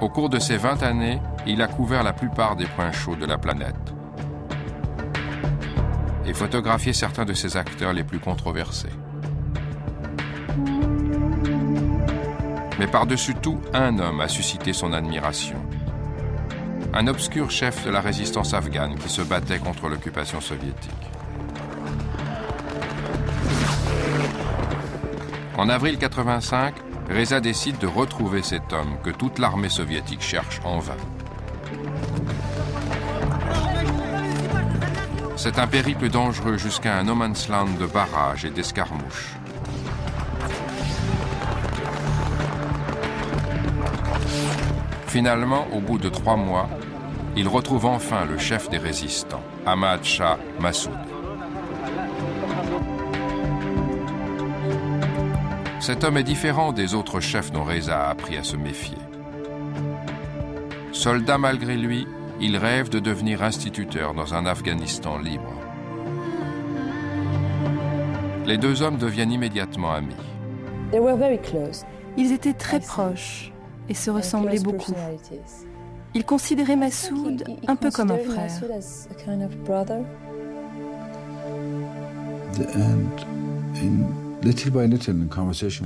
Au cours de ces 20 années, il a couvert la plupart des points chauds de la planète et photographié certains de ses acteurs les plus controversés. Mais par-dessus tout, un homme a suscité son admiration. Un obscur chef de la résistance afghane qui se battait contre l'occupation soviétique. En avril 85, Reza décide de retrouver cet homme que toute l'armée soviétique cherche en vain. C'est un périple dangereux jusqu'à un no man's land de barrages et d'escarmouches. Finalement, au bout de 3 mois, il retrouve enfin le chef des résistants, Ahmad Shah Massoud. Cet homme est différent des autres chefs dont Reza a appris à se méfier. Soldat malgré lui, il rêve de devenir instituteur dans un Afghanistan libre. Les deux hommes deviennent immédiatement amis. Ils étaient très proches et se ressemblaient beaucoup. Ils considéraient Massoud un peu comme un frère.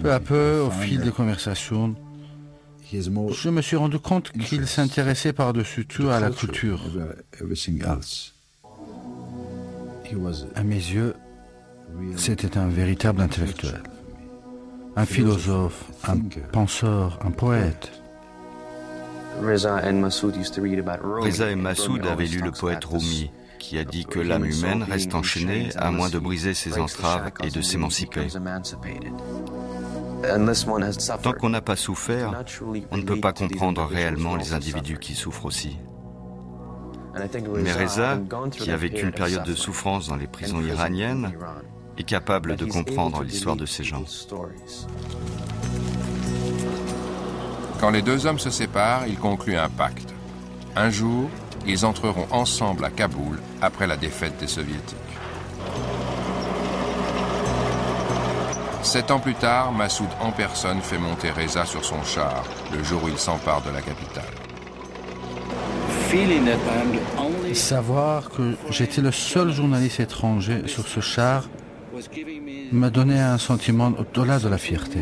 Peu à peu, au fil des conversations, je me suis rendu compte qu'il s'intéressait par-dessus tout à la culture. À mes yeux, c'était un véritable intellectuel, un philosophe, un penseur, un poète. Reza et Massoud avaient lu le poète Rumi, qui a dit que l'âme humaine reste enchaînée à moins de briser ses entraves et de s'émanciper. Tant qu'on n'a pas souffert, on ne peut pas comprendre réellement les individus qui souffrent aussi. Mais Reza, qui a vécu une période de souffrance dans les prisons iraniennes, est capable de comprendre l'histoire de ces gens. Quand les deux hommes se séparent, ils concluent un pacte. Un jour, ils entreront ensemble à Kaboul après la défaite des Soviétiques. 7 ans plus tard, Massoud en personne fait monter Reza sur son char, le jour où il s'empare de la capitale. Savoir que j'étais le seul journaliste étranger sur ce char me donnait un sentiment au-delà de la fierté.